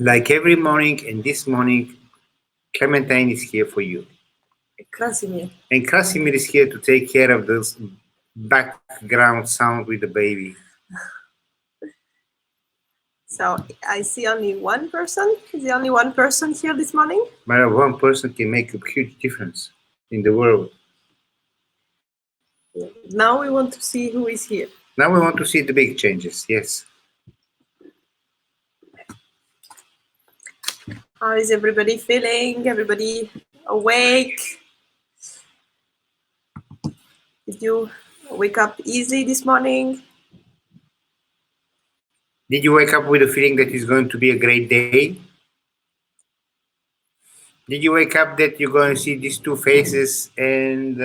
Like every morning, and this morning, Clementine is here for you. Krasimir. And Krasimir is here to take care of this background sound with the baby. So I see only one person. Is the only one person here this morning? But one person can make a huge difference in the world. Now we want to see who is here. Now we want to see the big changes, yes. How is everybody feeling? Everybody awake? Did you wake up easily this morning? Did you wake up with a feeling that it's going to be a great day? Did you wake up that you're going to see these two faces and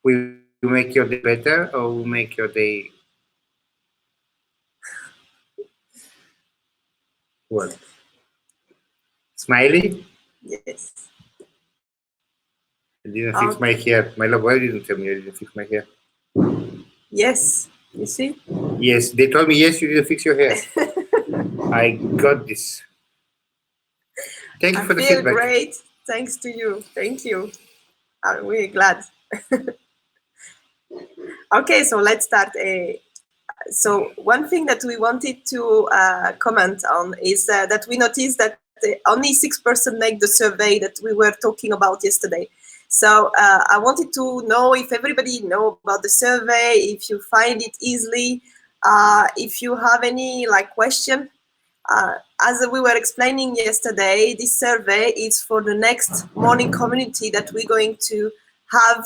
will make your day better or will make your day what? Smiley? Yes. I didn't fix my hair. My love, why didn't tell me I didn't fix my hair? Yes, you see? Yes, they told me yes, you didn't fix your hair. I got this. Thank you for the feedback. I feel great. Thanks to you. Thank you. I'm really glad. Okay, so let's start. So one thing that we wanted to comment on is that we noticed that only 6% make the survey that we were talking about yesterday. So I wanted to know if everybody know about the survey, if you find it easily, if you have any question. As we were explaining yesterday, this survey is for the next morning community that we're going to have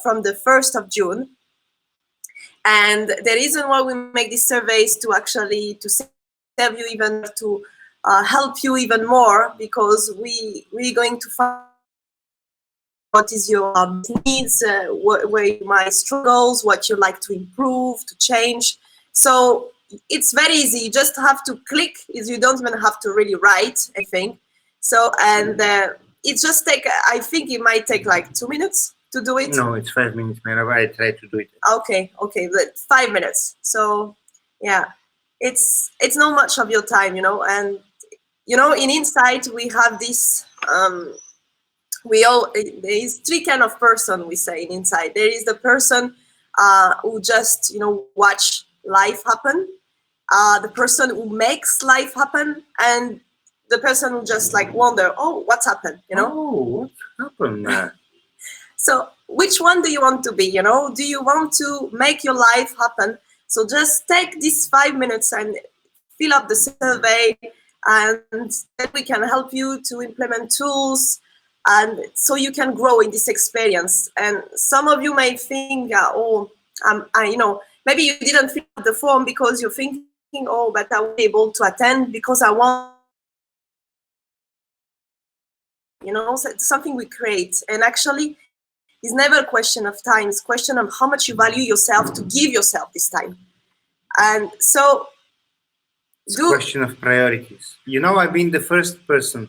from the 1st of June. And the reason why we make these surveys to actually to serve you even to help you even more, because we're going to find what is your needs, where my struggles, what you like to improve, to change. So it's very easy. You just have to click. You don't even have to really write anything. So and it just I think it might take 2 minutes to do it. No, it's 5 minutes, man. I try to do it. Okay, 5 minutes. So yeah, it's not much of your time, and in Insight we have this there is three kind of person we say in Insight. There is the person who just watch life happen, the person who makes life happen, and the person who just wonder, oh, what's happened, Oh, what's happened? So which one do you want to be? Do you want to make your life happen? So just take these 5 minutes and fill up the survey, and then we can help you to implement tools, and so you can grow in this experience. And some of you may think, maybe you didn't fill out the form because you're thinking, oh, but I won't be able to attend because I want, so it's something we create. And actually, it's never a question of time. It's a question of how much you value yourself to give yourself this time. And so it's a question of priorities. I've been the first person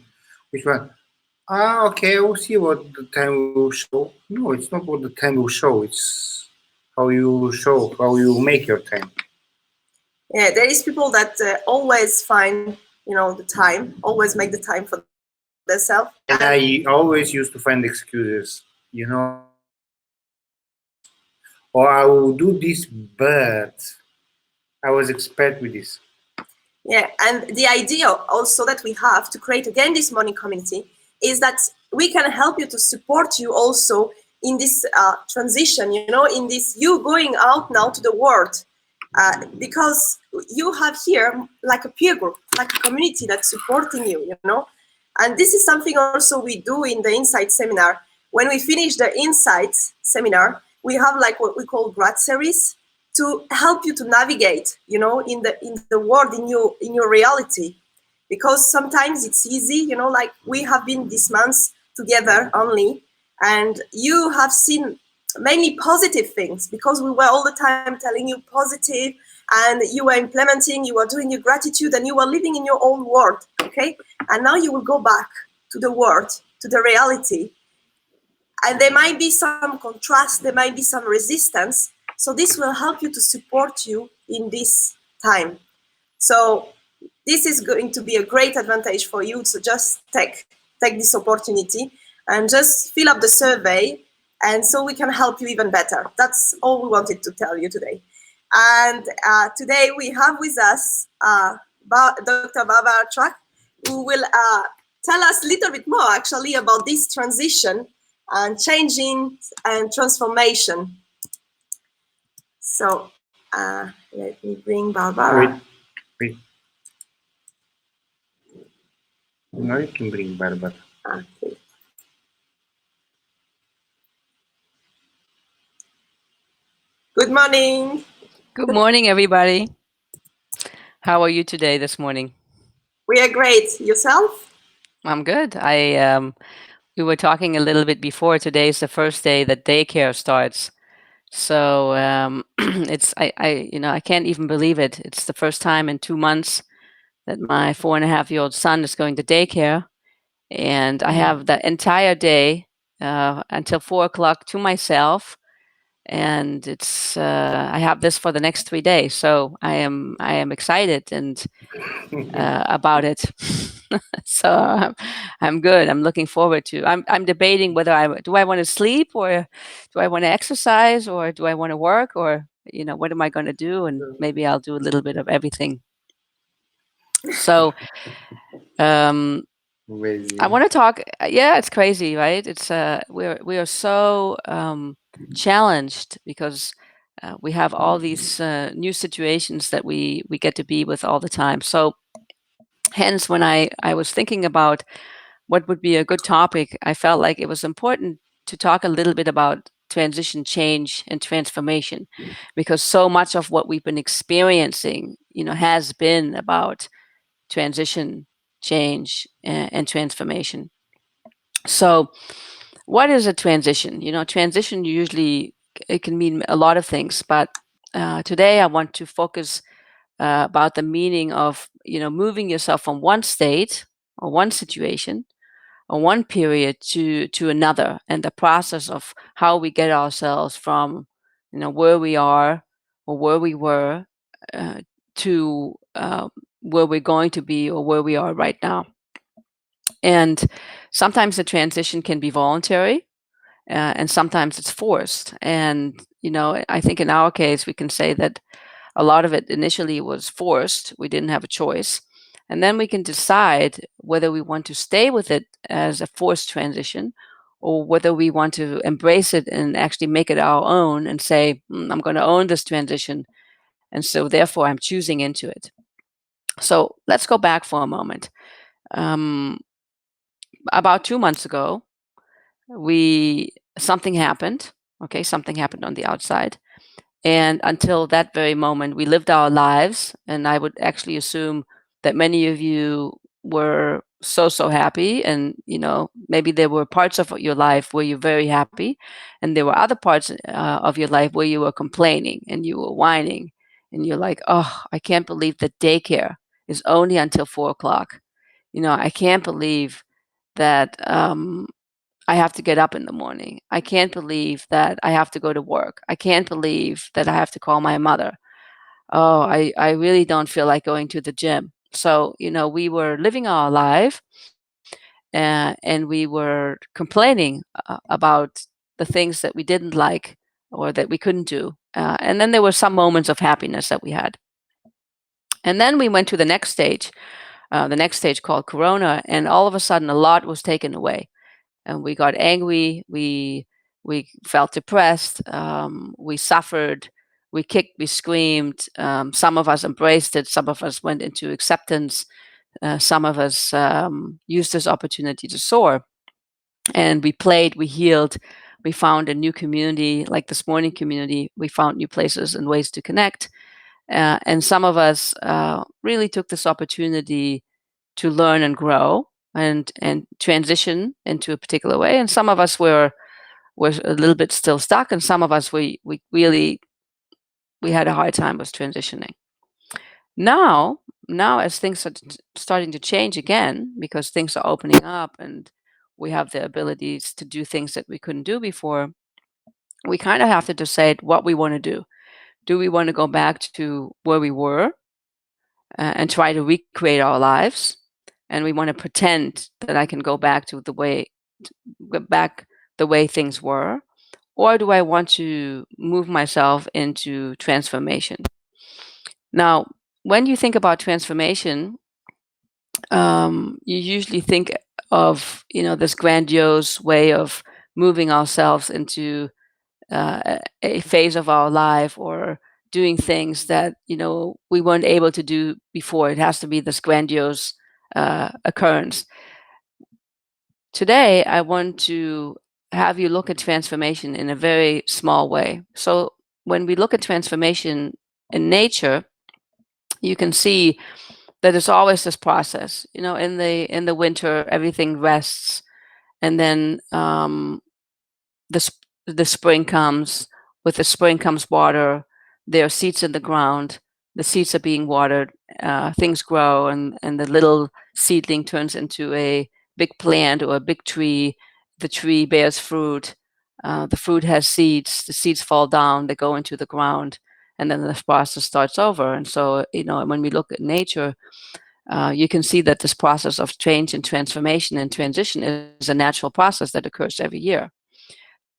which one, okay, we'll see what the time will show. No, it's not what the time will show. It's how you show, how you make your time. Yeah, there is people that always find, the time, always make the time for themselves. And I always used to find excuses, or I will do this, but I was expert with this. Yeah, and the idea also that we have to create again this morning community is that we can help you to support you also in this transition, in this you going out now to the world, because you have here like a peer group, like a community that's supporting you, and this is something also we do in the Insight seminar. When we finish the Insight seminar, we have what we call grad series to help you to navigate, in the world, in your reality. Because sometimes it's easy, we have been these months together only, and you have seen many positive things because we were all the time telling you positive, and you were implementing, you were doing your gratitude, and you were living in your own world, okay? And now you will go back to the world, to the reality, and there might be some contrast, there might be some resistance. So this will help you to support you in this time. So this is going to be a great advantage for you. So just take this opportunity and just fill up the survey, and so we can help you even better. That's all we wanted to tell you today. And today we have with us Dr. Barbara Schwarck, who will tell us a little bit more actually about this transition and changing and transformation. So let me bring Barbara. Wait. No, you can bring Barbara. Okay. Good morning. Good morning, everybody. How are you today, this morning? We are great. Yourself? I'm good. We were talking a little bit before. Today is the first day that daycare starts. So it's I can't even believe it. It's the first time in 2 months that my 4.5-year-old son is going to daycare, and I have the entire day until 4 o'clock to myself. And it's I have this for the next 3 days, so I am excited and about it. So I'm good. I'm looking forward to. I'm debating whether I want to sleep, or do I want to exercise, or do I want to work, or what am I going to do? And maybe I'll do a little bit of everything. So I want to talk. Yeah, it's crazy, right? It's we are so challenged because we have all these new situations that we get to be with all the time. So hence, when I was thinking about what would be a good topic, I felt like it was important to talk a little bit about transition, change, and transformation, because so much of what we've been experiencing, has been about transition, change, and transformation. So, what is a transition? Transition usually it can mean a lot of things, but today I want to focus about the meaning of moving yourself from one state or one situation or one period to another, and the process of how we get ourselves from where we are or where we were to where we're going to be or where we are right now. And sometimes the transition can be voluntary, and sometimes it's forced. And I think in our case we can say that a lot of it initially was forced. We didn't have a choice. And then we can decide whether we want to stay with it as a forced transition, or whether we want to embrace it and actually make it our own and say, I'm going to own this transition. And so therefore I'm choosing into it. So let's go back for a moment. About 2 months ago, something happened. Okay, something happened on the outside. And until that very moment, we lived our lives. And I would actually assume that many of you were so happy. And, maybe there were parts of your life where you're very happy. And there were other parts of your life where you were complaining and you were whining. And you're like, oh, I can't believe that daycare is only until 4 o'clock. I can't believe that I have to get up in the morning. I can't believe that I have to go to work. I can't believe that I have to call my mother. Oh, I really don't feel like going to the gym. So, we were living our life, and we were complaining about the things that we didn't like or that we couldn't do. And then there were some moments of happiness that we had. And then we went to the next stage called Corona, and all of a sudden a lot was taken away. And we got angry, we felt depressed, we suffered, we kicked, we screamed. Some of us embraced it, some of us went into acceptance, some of us used this opportunity to soar. And we played, we healed, we found a new community, like this morning community. We found new places and ways to connect. And some of us really took this opportunity to learn and grow and transition into a particular way. And some of us were a little bit still stuck, and some of us we really had a hard time with transitioning. Now as things are starting to change again, because things are opening up and we have the abilities to do things that we couldn't do before, we kind of have to decide what we want to do. Do we want to go back to where we were and try to recreate our lives, and we want to pretend that I can go back to the way things were, or do I want to move myself into transformation? Now, when you think about transformation, you usually think of this grandiose way of moving ourselves into a phase of our life, or doing things that we weren't able to do before. It has to be this grandiose occurrence. Today, I want to have you look at transformation in a very small way. So when we look at transformation in nature, you can see that it's always this process. In the winter, everything rests, and then the spring comes. With the spring comes water. There are seeds in the ground. The seeds are being watered. Things grow, and the little seedling turns into a big plant or a big tree. The tree bears fruit. The fruit has seeds. The seeds fall down. They go into the ground, and then the process starts over. And so, when we look at nature, you can see that this process of change and transformation and transition is a natural process that occurs every year.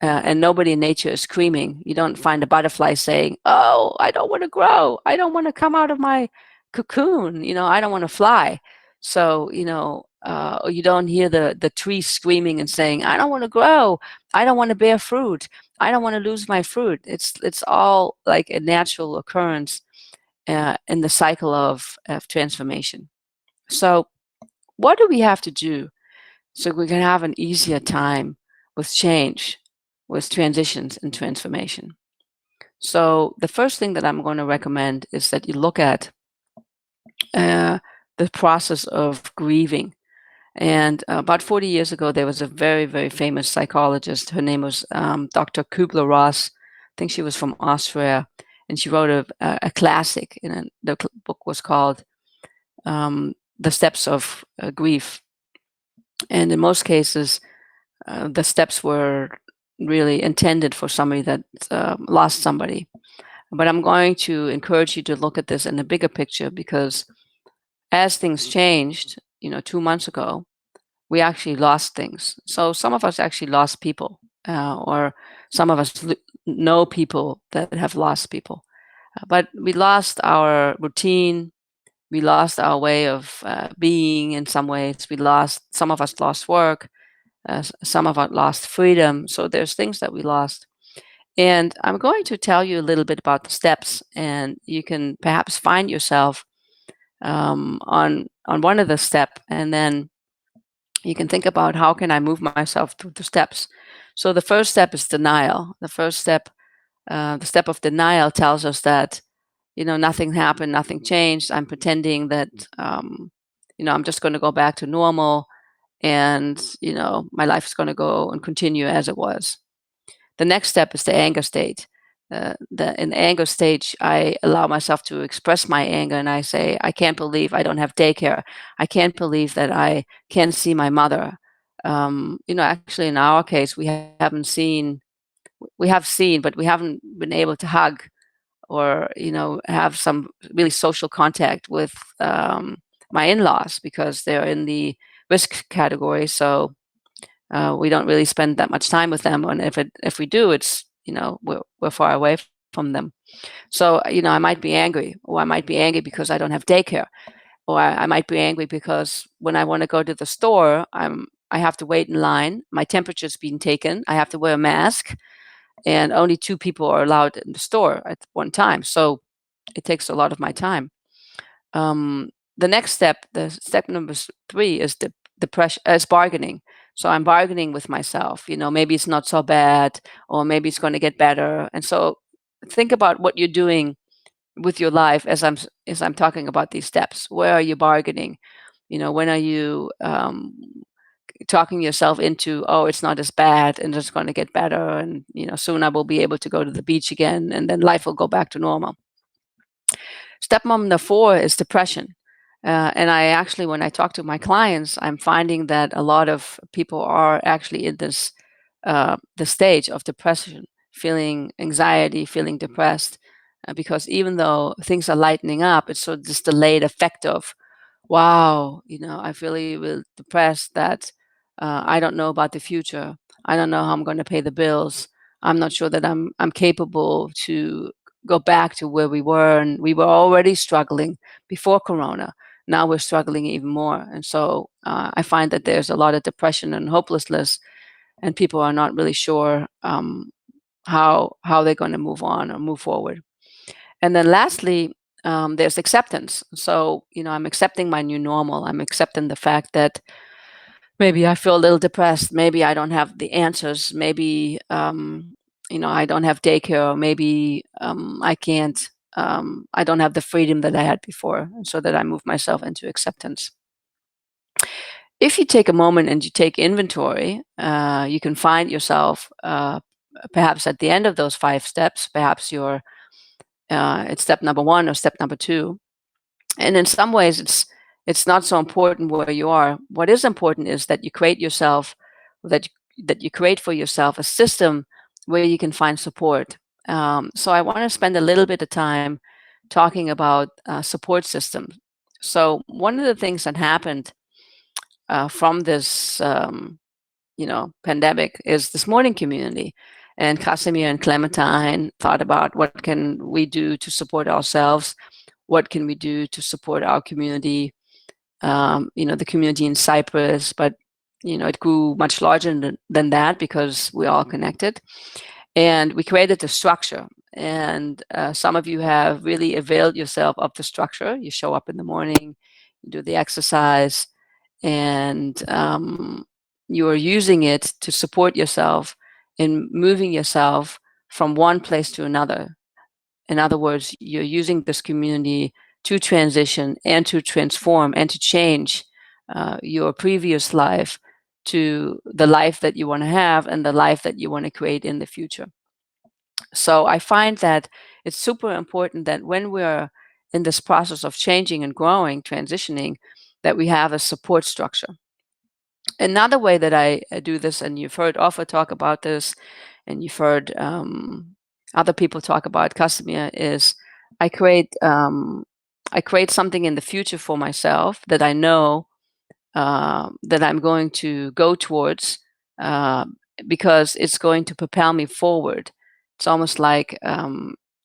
And nobody in nature is screaming. You don't find a butterfly saying, "Oh, I don't want to grow. I don't want to come out of my cocoon. I don't want to fly." So, or you don't hear the tree screaming and saying, "I don't want to grow. I don't want to bear fruit. I don't want to lose my fruit." It's all like a natural occurrence in the cycle of transformation. So, what do we have to do so we can have an easier time with change, with transitions and transformation? So the first thing that I'm going to recommend is that you look at the process of grieving. And about 40 years ago, there was a very, very famous psychologist. Her name was Dr. Kubler-Ross. I think she was from Austria. And she wrote a classic. And the book was called The Steps of Grief. And in most cases, the steps were really intended for somebody that lost somebody. But I'm going to encourage you to look at this in a bigger picture, because as things changed, 2 months ago, we actually lost things. So some of us actually lost people, or some of us know people that have lost people. But we lost our routine. We lost our way of being in some ways. Some of us lost work. Some of us lost freedom. So there's things that we lost. And I'm going to tell you a little bit about the steps, and you can perhaps find yourself on one of the step, and then you can think about, how can I move myself through the steps? So the first step is denial. The step of denial tells us that nothing happened, nothing changed. I'm pretending that I'm just going to go back to normal, and my life is going to go and continue as it was. The next step is the anger state. In the anger stage, I allow myself to express my anger, and I say, I can't believe I don't have daycare. I can't believe that I can't see my mother. Actually, in our case, we have seen, but we haven't been able to hug, or have some really social contact with my in-laws, because they're in the risk category. So we don't really spend that much time with them, and if we do, it's we're far away from them. So I might be angry, or I might be angry because I don't have daycare, or I might be angry because when I want to go to the store, I have to wait in line. My temperature's being taken. I have to wear a mask, and only 2 people are allowed in the store at one time. So it takes a lot of my time. The next step, the step number 3, is is bargaining. So I'm bargaining with myself. Maybe it's not so bad, or maybe it's going to get better. And so think about what you're doing with your life as I'm talking about these steps. Where are you bargaining? When are you talking yourself into, oh, it's not as bad, and it's going to get better, and soon I will be able to go to the beach again, and then life will go back to normal. Step number 4 is depression. And I actually, when I talk to my clients, I'm finding that a lot of people are actually in this the stage of depression, feeling anxiety, feeling depressed. because even though things are lightening up, it's sort of this delayed effect of, wow, I feel a little depressed that I don't know about the future. I don't know how I'm going to pay the bills. I'm not sure that I'm capable to go back to where we were, and we were already struggling before Corona. Now we're struggling even more, and so I find that there's a lot of depression and hopelessness, and people are not really sure how they're going to move on or move forward. And then lastly, there's acceptance. So, I'm accepting my new normal. I'm accepting the fact that maybe I feel a little depressed. Maybe I don't have the answers. Maybe, I don't have daycare. Or maybe I can't, I don't have the freedom that I had before. And so that I move myself into acceptance. If you take a moment and you take inventory, you can find yourself perhaps at the end of those 5 steps. Perhaps it's step number 1 or step number 2. And in some ways, it's not so important where you are. What is important is that you create for yourself a system where you can find support. So I want to spend a little bit of time talking about support systems. So one of the things that happened from this pandemic is this morning community. And Casimir and Clementine thought about what can we do to support ourselves, what can we do to support our community, the community in Cyprus, but it grew much larger than that because we're all connected. And we created the structure. And some of you have really availed yourself of the structure. You show up in the morning, you do the exercise, and you are using it to support yourself in moving yourself from one place to another. In other words, you're using this community to transition and to transform and to change your previous life to the life that you want to have and the life that you want to create in the future. So I find that it's super important that when we're in this process of changing and growing, transitioning, that we have a support structure. Another way that I do this, and you've heard Offa talk about this, and you've heard other people talk about Casimir, is I create something in the future for myself that I know that I'm going to go towards uh, because it's going to propel me forward. It's almost like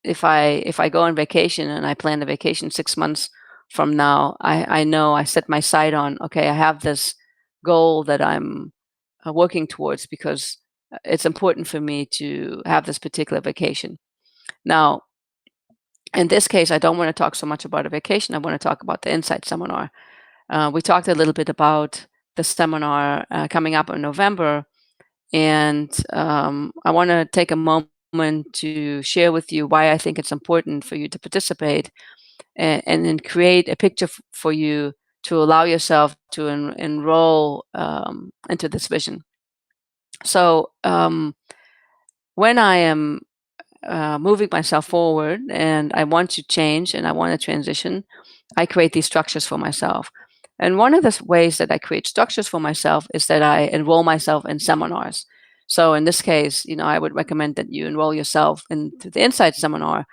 if I go on vacation and I plan the vacation 6 months from now, I know I set my sight on, okay, I have this goal that I'm working towards because it's important for me to have this particular vacation. Now, in this case, I don't want to talk so much about a vacation. I want to talk about the Insight Seminar. We talked a little bit about the seminar coming up in November, and I want to take a moment to share with you why I think it's important for you to participate and then create a picture for you to allow yourself to enroll into this vision. So when I am moving myself forward and I want to change and I want to transition, I create these structures for myself. And one of the ways that I create structures for myself is that I enroll myself in seminars. So in this case, I would recommend that you enroll yourself into the Insight Seminar,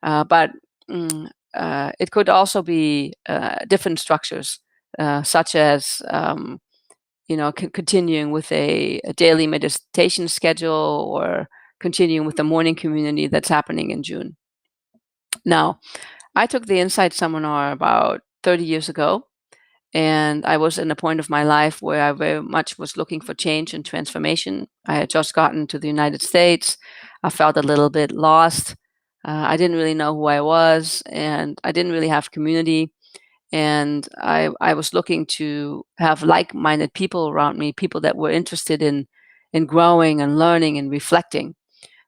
but it could also be different structures, such as continuing with a daily meditation schedule or continuing with the morning community that's happening in June. Now, I took the Insight Seminar about 30 years ago, and I was in a point of my life where I very much was looking for change and transformation. I had just gotten to the United States. I felt a little bit lost. I didn't really know who I was, and I didn't really have community. And I was looking to have like-minded people around me, people that were interested in growing and learning and reflecting.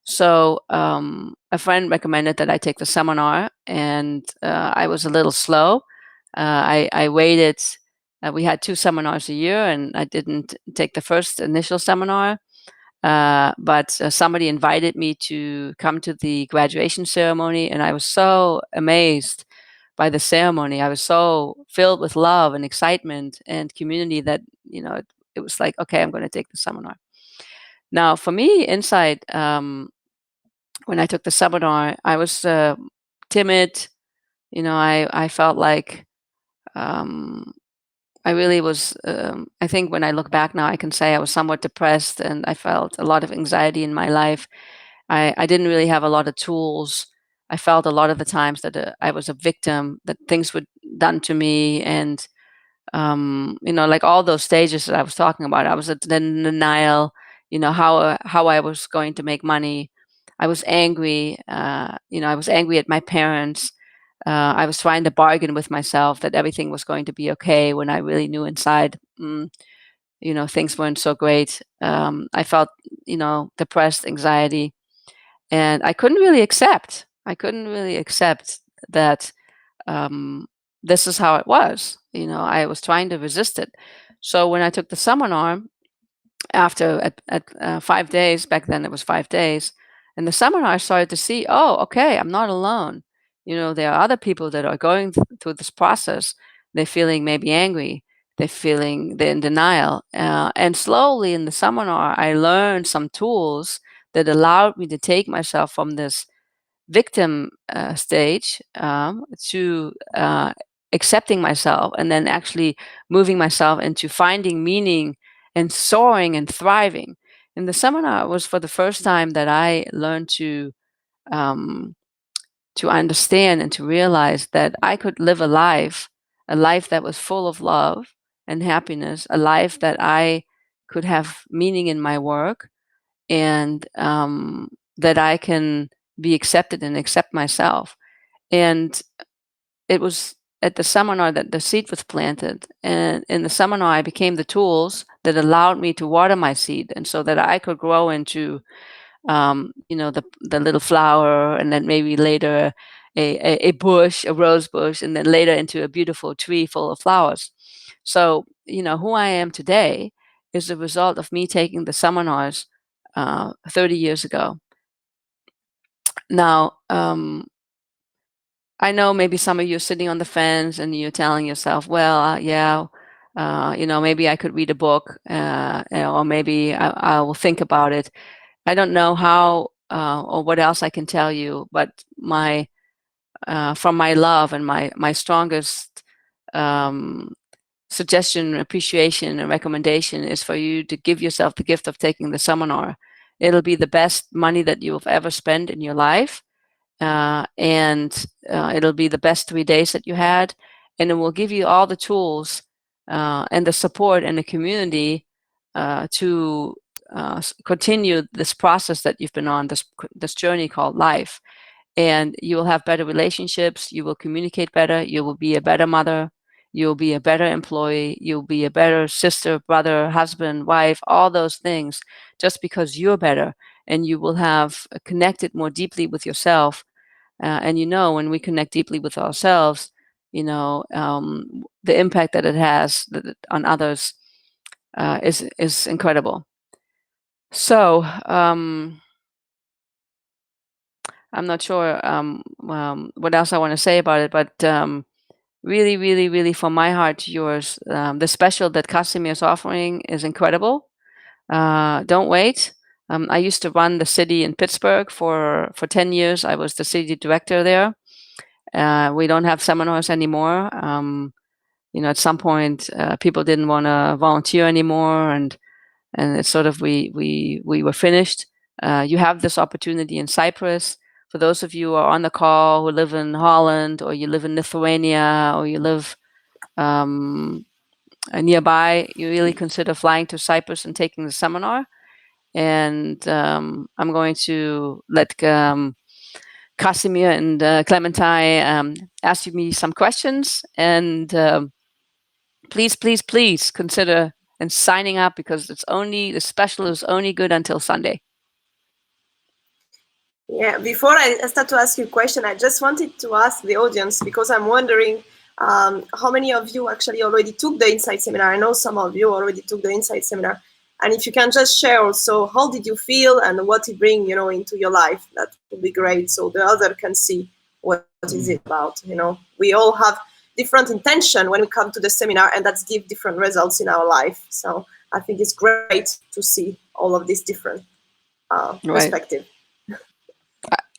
So a friend recommended that I take the seminar, and I was a little slow. I waited. We had 2 seminars a year, and I didn't take the first initial seminar. But somebody invited me to come to the graduation ceremony, and I was so amazed by the ceremony. I was so filled with love and excitement and community that it was like, okay, I'm going to take the seminar. Now, for me, Insight, when I took the seminar, I was timid. I felt like I really was. I think when I look back now, I can say I was somewhat depressed, and I felt a lot of anxiety in my life. I didn't really have a lot of tools. I felt a lot of the times that I was a victim, that things were done to me, and like all those stages that I was talking about. I was in denial. How I was going to make money. I was angry. I was angry at my parents. I was trying to bargain with myself that everything was going to be okay when I really knew inside, things weren't so great. I felt, depressed, anxiety, and I couldn't really accept. That this is how it was. I was trying to resist it. So when I took the seminar, after at 5 days, back then it was 5 days, and the seminar, I started to see, oh, okay, I'm not alone. There are other people that are going through this process. They're feeling maybe angry. They're in denial. And slowly in the seminar, I learned some tools that allowed me to take myself from this victim stage to accepting myself, and then actually moving myself into finding meaning and soaring and thriving. In the seminar, was for the first time that I learned um, to understand and to realize that I could live a life that was full of love and happiness, a life that I could have meaning in my work, and that I can be accepted and accept myself. And it was at the seminar that the seed was planted. And in the seminar, I became the tools that allowed me to water my seed, and so that I could grow into, the little flower, and then maybe later a bush, a rose bush, and then later into a beautiful tree full of flowers. So, who I am today is a result of me taking the seminars 30 years ago. Now, I know maybe some of you are sitting on the fence and you're telling yourself, well, yeah, maybe I could read a book, or maybe I will think about it. I don't know how or what else I can tell you, but from my love and my strongest suggestion, appreciation, and recommendation is for you to give yourself the gift of taking the seminar. It'll be the best money that you've ever spent in your life. And it'll be the best 3 days that you had, and it will give you all the tools and the support and the community to continue this process that you've been on, this journey called life. And you will have better relationships, you will communicate better, you will be a better mother, you'll be a better employee, you'll be a better sister, brother, husband, wife, all those things, just because you're better. And you will have connected more deeply with yourself. And when we connect deeply with ourselves, the impact that it has on others is incredible. So I'm not sure what else I want to say about it, but really, really, really, from my heart to yours, the special that Casimir is offering is incredible. Don't wait. I used to run the city in Pittsburgh for 10 years. I was the city director there. We don't have seminars anymore. At some point, people didn't want to volunteer anymore, and it's sort of we were finished. You have this opportunity in Cyprus. For those of you who are on the call who live in Holland, or you live in Lithuania, or you live nearby, you really consider flying to Cyprus and taking the seminar. And I'm going to let Casimir and Clementine ask me some questions, and please, please, please consider and signing up, because the special is only good until Sunday. Yeah, before I start to ask you a question, I just wanted to ask the audience, because I'm wondering how many of you actually already took the Insight Seminar. I know some of you already took the Insight Seminar. And if you can just share also, how did you feel and what it bring, into your life? That would be great, so the other can see what is it about. We all have different intention when we come to the seminar, and that's give different results in our life. So I think it's great to see all of these different perspective.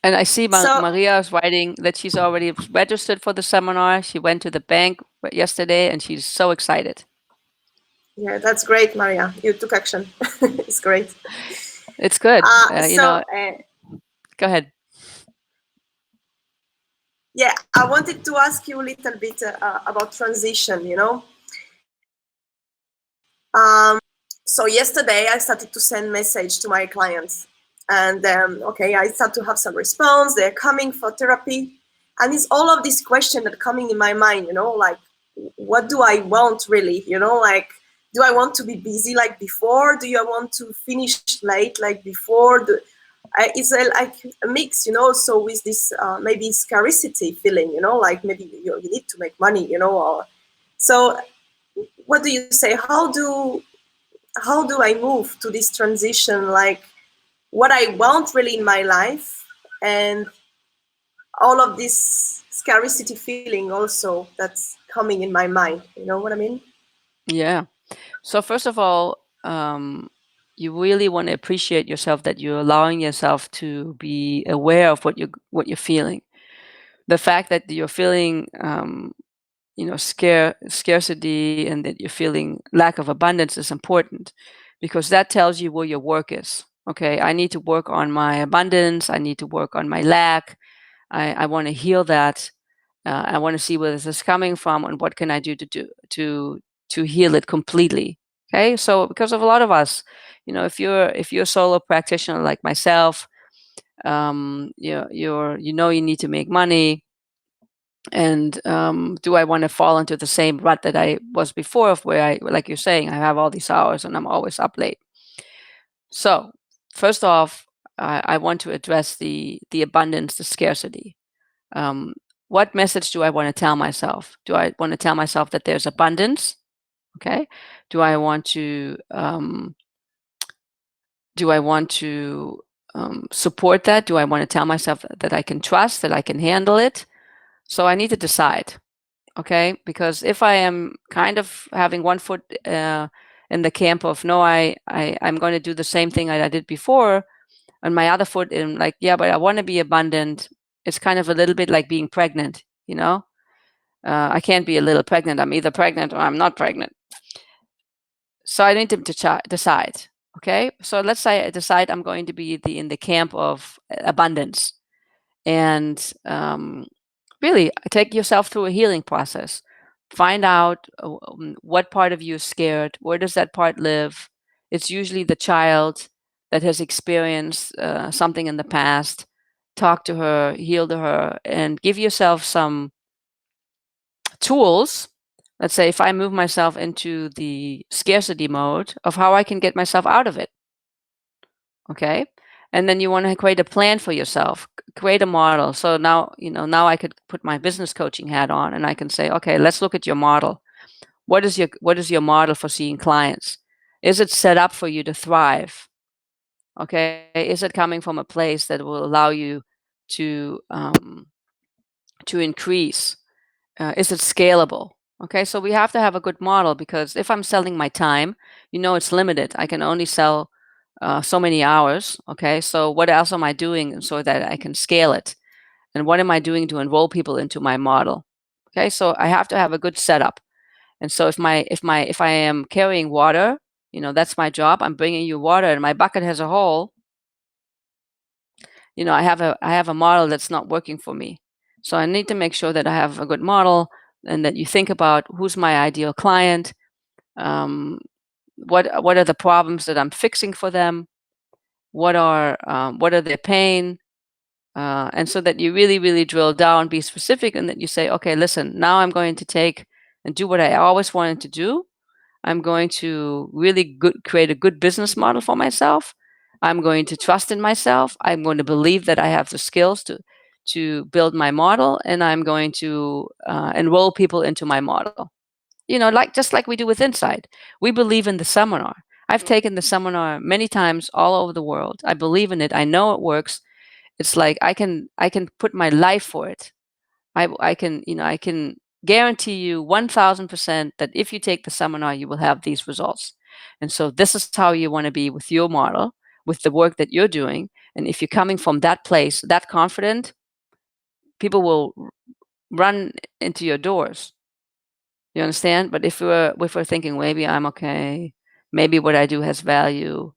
And I see So Maria is writing that she's already registered for the seminar. She went to the bank yesterday and she's so excited. yeah, that's great, Maria. You took action. It's great. It's good. Go ahead. Yeah, I wanted to ask you a little bit about transition, So yesterday I started to send message to my clients, and okay, I start to have some response. They're coming for therapy, and it's all of these questions that are coming in my mind, like, what do I want really, like, do I want to be busy like before? Do I want to finish late like before? It's like a mix, so with this maybe scarcity feeling, like maybe you need to make money, or so. What do you say? How do I move to this transition, like what I want really in my life, and all of this scarcity feeling also that's coming in my mind? You know what I mean? Yeah. So first of all, you really want to appreciate yourself that you're allowing yourself to be aware of what you're feeling. The fact that you're feeling, scarcity and that you're feeling lack of abundance is important because that tells you where your work is. Okay, I need to work on my abundance. I need to work on my lack. I want to heal that. I want to see where this is coming from and what can I do to heal it completely. Okay, so because of a lot of us, if you're a solo practitioner like myself, you need to make money, and do I want to fall into the same rut that I was before, of where I, like you're saying, I have all these hours and I'm always up late. So first off, I want to address the abundance, the scarcity. Um, what message do I want to tell myself? Do I want to tell myself that there's abundance? Okay. Do I want to support that? Do I want to tell myself that I can trust, that I can handle it? So I need to decide. Okay, because if I am kind of having one foot in the camp of no, I'm going to do the same thing I did before, and my other foot in like, yeah, but I want to be abundant. It's kind of a little bit like being pregnant, I can't be a little pregnant. I'm either pregnant or I'm not pregnant. So I need to decide. Okay, so let's say I decide I'm going to be in the camp of abundance, and really take yourself through a healing process. Find out what part of you is scared. Where does that part live? It's usually the child that has experienced something in the past. Talk to her, heal to her, and give yourself some tools. Let's say if I move myself into the scarcity mode, of how I can get myself out of it. Okay. And then you want to create a plan for yourself, create a model. So now, now I could put my business coaching hat on and I can say, okay, let's look at your model. What is your model for seeing clients? Is it set up for you to thrive? Okay. Is it coming from a place that will allow you to increase? Is it scalable? Okay, so we have to have a good model, because if I'm selling my time, it's limited. I can only sell so many hours. Okay, so what else am I doing so that I can scale it? And what am I doing to enroll people into my model? Okay, so I have to have a good setup. And so if I am carrying water, that's my job. I'm bringing you water, and my bucket has a hole. I have a model that's not working for me. So I need to make sure that I have a good model, and that you think about who's my ideal client, what are the problems that I'm fixing for them, what are their pain, and so that you really, really drill down, be specific, and that you say, okay, listen, now I'm going to take and do what I always wanted to do. I'm going to really create a good business model for myself. I'm going to trust in myself. I'm going to believe that I have the skills to build my model, and I'm going to enroll people into my model. Just like we do with Insight. We believe in the seminar. I've taken the seminar many times all over the world. I believe in it. I know it works. It's like I can put my life for it. I can guarantee you 1000% that if you take the seminar, you will have these results. And so this is how you want to be with your model, with the work that you're doing. And if you're coming from that place, that confident, people will run into your doors. You understand? But if we're thinking maybe I'm okay, maybe what I do has value,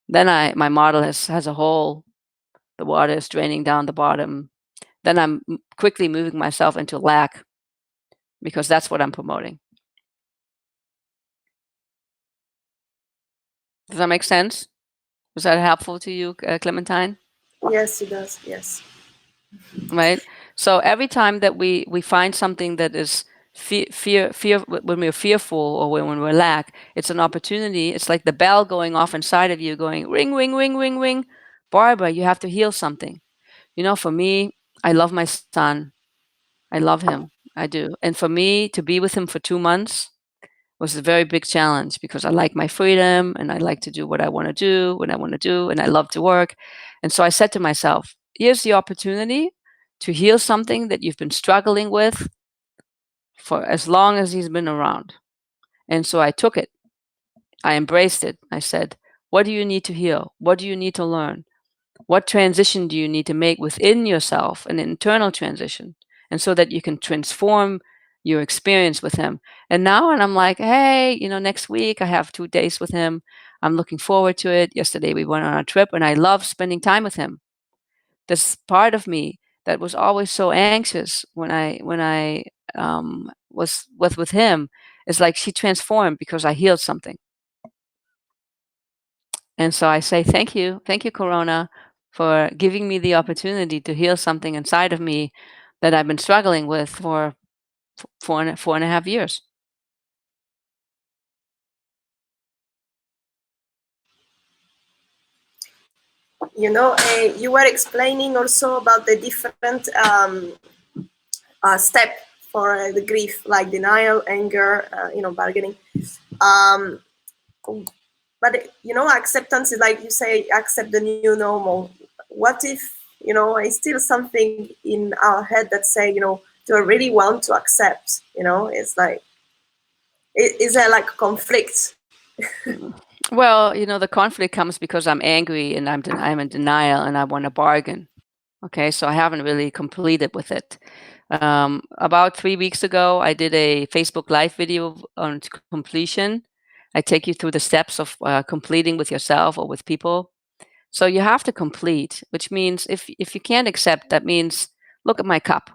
then my model has a hole, the water is draining down the bottom. Then I'm quickly moving myself into lack, because that's what I'm promoting. Does that make sense? Was that helpful to you, Clementine? Yes, it does. Yes. Right. So every time that we find something that is fear when we're fearful or when we're lack, it's an opportunity. It's like the bell going off inside of you, going ring, ring, ring, ring, ring. Barbara, you have to heal something. For me, I love my son. I love him. I do. And for me to be with him for 2 months was a very big challenge, because I like my freedom and I like to do what I want to do when I want to do, and I love to work. And so I said to myself, here's the opportunity to heal something that you've been struggling with for as long as he's been around. And so I took it. I embraced it. I said, what do you need to heal? What do you need to learn? What transition do you need to make within yourself, an internal transition, and so that you can transform your experience with him? And now, and I'm like, hey, next week I have 2 days with him. I'm looking forward to it. Yesterday we went on a trip, and I love spending time with him. This part of me that was always so anxious when I was with him is like she transformed because I healed something. And so I say, thank you, Corona, for giving me the opportunity to heal something inside of me that I've been struggling with for 4.5 years. You were explaining also about the different step for the grief, like denial, anger, bargaining. But acceptance is like you say, accept the new normal. What if it's still something in our head that say, do I really want to accept? It's like, is there like conflict? Well, the conflict comes because I'm angry and I'm in denial and I want to bargain. Okay, so I haven't really completed with it. About 3 weeks ago, I did a Facebook Live video on completion. I take you through the steps of completing with yourself or with people. So you have to complete, which means if you can't accept, that means look at my cup.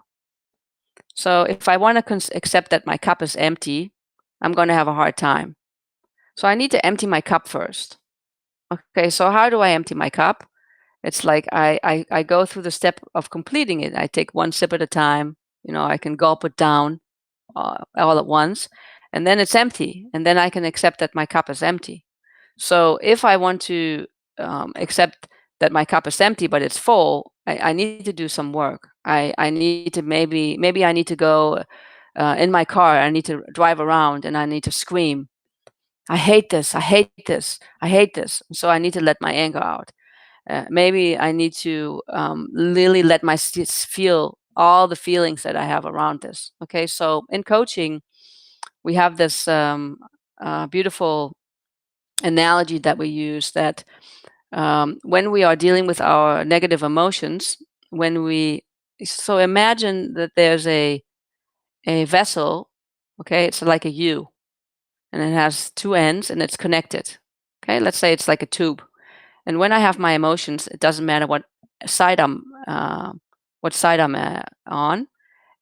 So if I want to accept that my cup is empty, I'm going to have a hard time. So I need to empty my cup first. Okay, so how do I empty my cup? It's like I go through the step of completing it. I take one sip at a time. I can gulp it down all at once, and then it's empty. And then I can accept that my cup is empty. So if I want to accept that my cup is empty but it's full, I need to do some work. I need to maybe I need to go in my car. I need to drive around and I need to scream, I hate this, I hate this, I hate this. So I need to let my anger out. Maybe I need to really let my feel all the feelings that I have around this. Okay, so in coaching, we have this beautiful analogy that we use that when we are dealing with our negative emotions, so imagine that there's a vessel, okay, it's like a U, and it has 2 ends and it's connected. Okay, let's say it's like a tube. And when I have my emotions, it doesn't matter what side I'm on,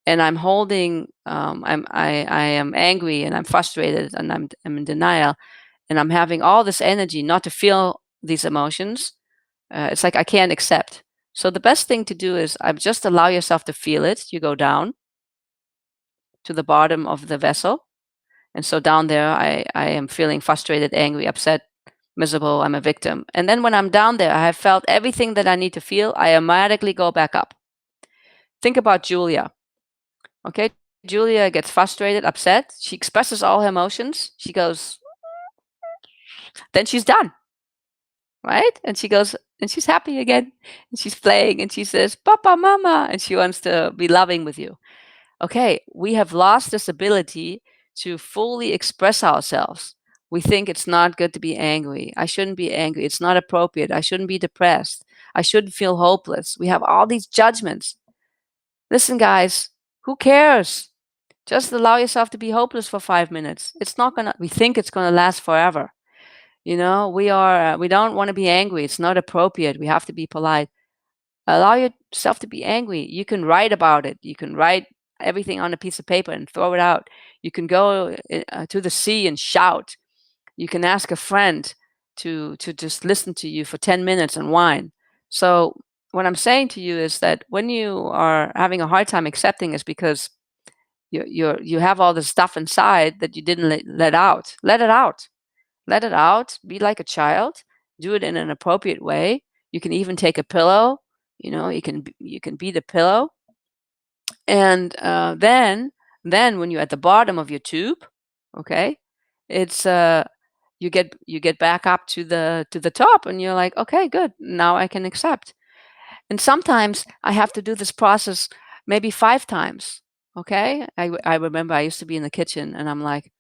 and I'm holding. I am angry and I'm frustrated and I'm in denial, and I'm having all this energy not to feel these emotions. It's like I can't accept. So the best thing to do is just allow yourself to feel it. You go down to the bottom of the vessel, and so down there, I am feeling frustrated, angry, upset, miserable. I'm a victim. And then when I'm down there, I have felt everything that I need to feel. I automatically go back up. Think about Julia. Okay, Julia gets frustrated, upset. She expresses all her emotions. She goes, then she's done, right? And she goes, and she's happy again. And she's playing and she says, Papa, Mama. And she wants to be loving with you. Okay, we have lost this ability to fully express ourselves. We think it's not good to be angry. I shouldn't be angry. It's not appropriate. I shouldn't be depressed. I shouldn't feel hopeless. We have all these judgments. Listen, guys, who cares? Just allow yourself to be hopeless for 5 minutes. It's not gonna. We think it's gonna last forever. We don't want to be angry. It's not appropriate. We have to be polite. Allow yourself to be angry. You can write about it. You can write everything on a piece of paper and throw it out. You can go to the sea and shout. You can ask a friend to just listen to you for 10 minutes and whine. So what I'm saying to you is that when you are having a hard time accepting, is because you have all this stuff inside that you didn't let out. Let it out. Let it out. Be like a child. Do it in an appropriate way. You can even take a pillow. You can beat a pillow, and then when you're at the bottom of your tube, okay, it's you get back up to the top, and you're like, okay, good. Now I can accept. And sometimes I have to do this process maybe 5 times. Okay, I remember I used to be in the kitchen, and I'm like,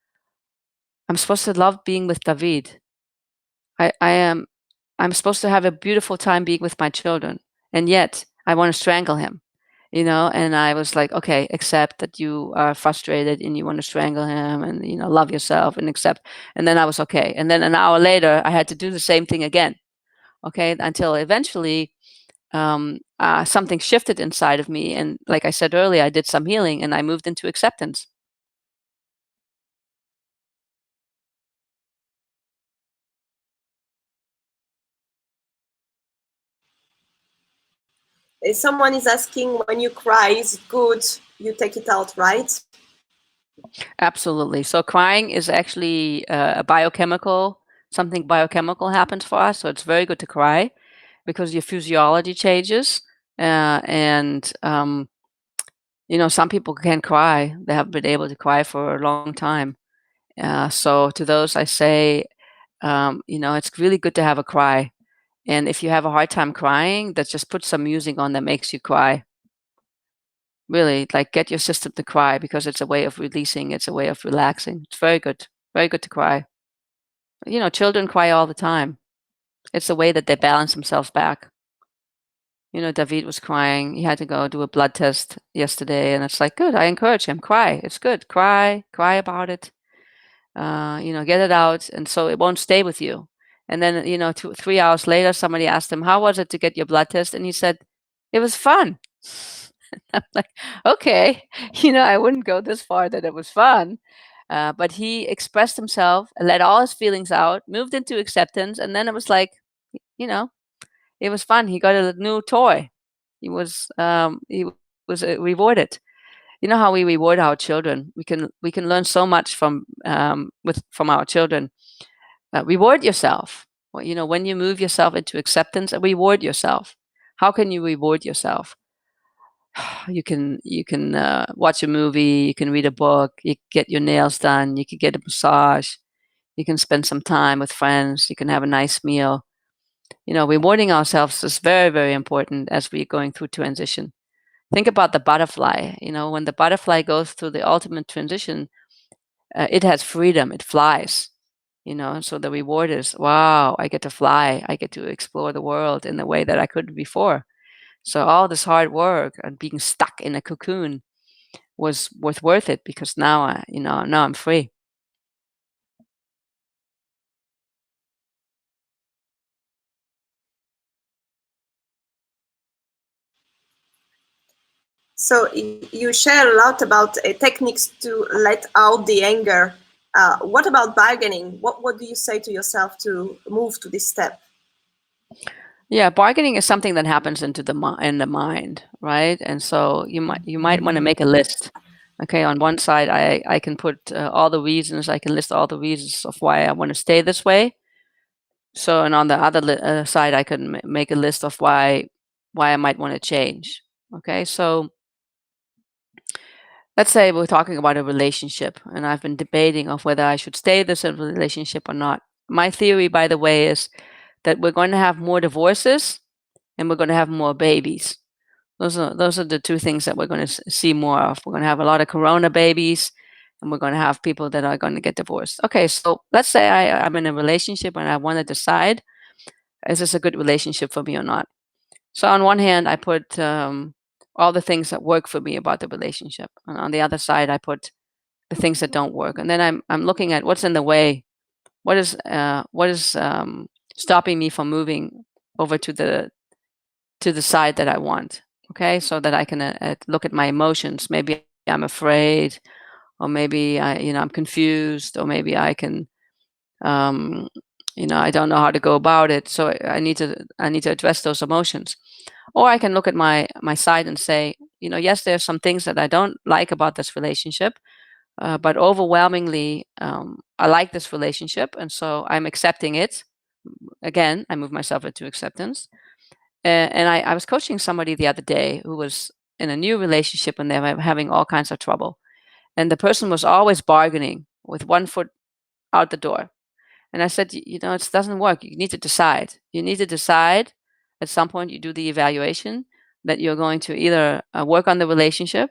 I'm supposed to love being with David. I'm supposed to have a beautiful time being with my children, and yet I want to strangle him, and I was like, okay, accept that you are frustrated and you want to strangle him, and love yourself and accept. And then I was okay, and then an hour later I had to do the same thing again, okay, until eventually something shifted inside of me, and like I said earlier, I did some healing and I moved into acceptance. Someone is asking, when you cry, is it good? You take it out, right? Absolutely. So crying is actually a biochemical, something biochemical happens for us. So it's very good to cry because your physiology changes. And some people can't cry. They haven't been able to cry for a long time. So to those, I say, it's really good to have a cry. And if you have a hard time crying, that just put some music on that makes you cry. Really, like, get your system to cry, because it's a way of releasing, it's a way of relaxing. It's very good to cry. Children cry all the time. It's a way that they balance themselves back. David was crying. He had to go do a blood test yesterday, and it's like, good. I encourage him, cry. It's good. Cry about it. Get it out, and so it won't stay with you. And then, 3 hours later, somebody asked him, how was it to get your blood test? And he said, it was fun. I'm like, okay, I wouldn't go this far that it was fun. But he expressed himself, let all his feelings out, moved into acceptance, and then it was like, it was fun. He got a new toy. He was rewarded. You know how we reward our children? We can learn so much from our children. Reward yourself. Well, when you move yourself into acceptance, reward yourself. How can you reward yourself? You can watch a movie, you can read a book, you can get your nails done, you can get a massage, you can spend some time with friends, you can have a nice meal. Rewarding ourselves is very, very important as we're going through transition. Think about the butterfly. When the butterfly goes through the ultimate transition, it has freedom, it flies. So the reward is, wow, I get to fly, I get to explore the world in a way that I couldn't before. So all this hard work and being stuck in a cocoon was worth it, because now I'm free. So you share a lot about techniques to let out the anger. What about bargaining? What do you say to yourself to move to this step? Yeah, bargaining is something that happens in the mind, right? And so you might want to make a list. Okay, on one side, I can put all the reasons. I can list all the reasons of why I want to stay this way. So, and on the other side, I can make a list of why I might want to change. Okay, so let's say we're talking about a relationship, and I've been debating of whether I should stay this in a relationship or not. My theory, by the way, is that we're going to have more divorces and we're going to have more babies. Those are the two things that we're going to see more of. We're going to have a lot of corona babies, and we're going to have people that are going to get divorced. Okay, so let's say I'm in a relationship and I want to decide, is this a good relationship for me or not? So on one hand, I put all the things that work for me about the relationship, and on the other side, I put the things that don't work. And then I'm looking at what's in the way, what is stopping me from moving over to the side that I want. Okay, so that I can look at my emotions. Maybe I'm afraid, or maybe I'm confused, or maybe I can I don't know how to go about it. So I need to address those emotions. Or I can look at my side and say, yes, there's some things that I don't like about this relationship, but overwhelmingly, I like this relationship, and so I'm accepting it. Again, I move myself into acceptance. And I was coaching somebody the other day who was in a new relationship, and they were having all kinds of trouble. And the person was always bargaining with one foot out the door. And I said, it doesn't work. You need to decide. You need to decide at some point. You do the evaluation that you're going to either work on the relationship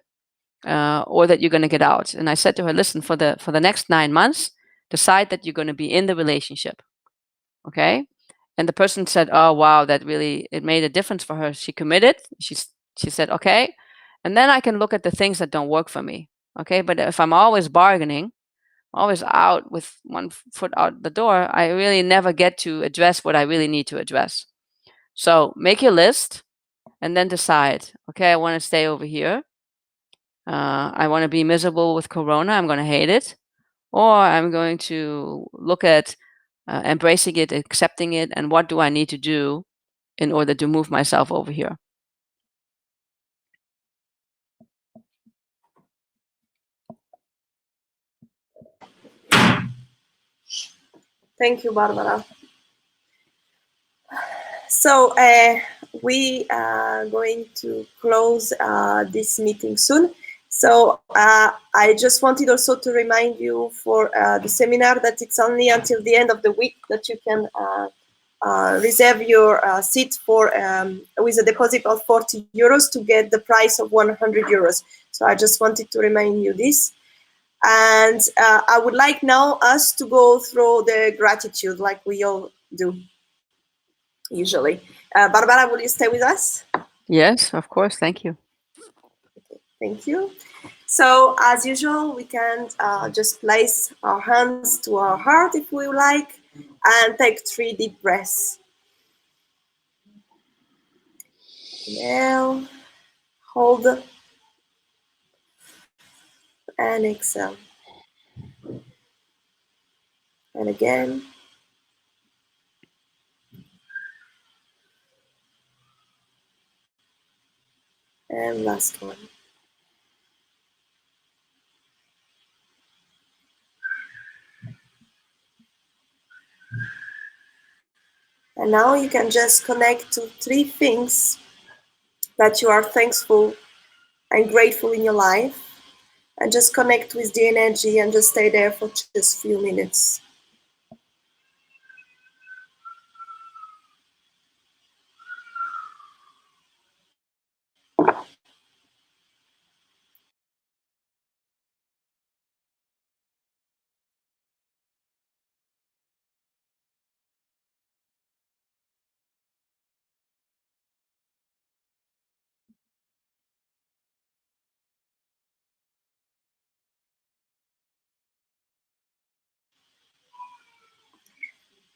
or that you're going to get out. And I said to her, listen, for the next 9 months, decide that you're going to be in the relationship. Okay. And the person said, oh, wow, that really, it made a difference for her. She committed. She said, okay. And then I can look at the things that don't work for me. Okay. But if I'm always bargaining, always out with one foot out the door, I really never get to address what I really need to address. So make your list and then decide, okay, I want to stay over here. I want to be miserable with Corona. I'm going to hate it. Or I'm going to look at embracing it, accepting it, and what do I need to do in order to move myself over here. Thank you, Barbara. So we are going to close this meeting soon. So I just wanted also to remind you for the seminar that it's only until the end of the week that you can reserve your seat for with a deposit of 40 euros to get the price of 100 euros. So I just wanted to remind you this. And I would like now us to go through the gratitude like we all do usually. Barbara, will you stay with us? Yes, of course. Thank you. Okay, thank you. So as usual, we can just place our hands to our heart if we like, and take 3 deep breaths. Inhale, hold, and exhale. And again. And last one. And now you can just connect to 3 things that you are thankful and grateful in your life, and just connect with the energy and just stay there for just a few minutes.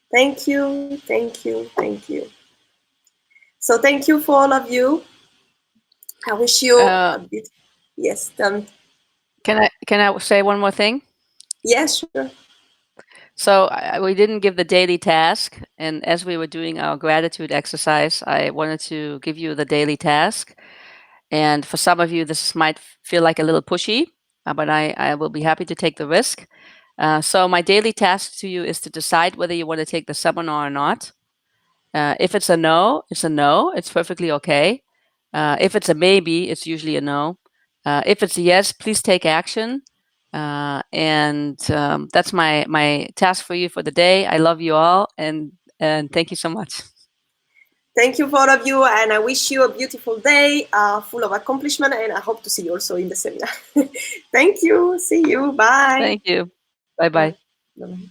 Thank you, thank you, thank you. So thank you for all of you. I wish you a bit. Yes, Can I say one more thing? Yes, sure. So we didn't give the daily task, and as we were doing our gratitude exercise, I wanted to give you the daily task. And for some of you, this might feel like a little pushy, but I will be happy to take the risk. So my daily task to you is to decide whether you want to take the seminar or not. If it's a no, it's a no. It's perfectly okay. If it's a maybe, it's usually a no. If it's a yes, please take action. And that's my task for you for the day. I love you all, and thank you so much. Thank you for all of you, and I wish you a beautiful day full of accomplishment, and I hope to see you also in the seminar. Thank you. See you. Bye. Thank you. Bye-bye. Bye.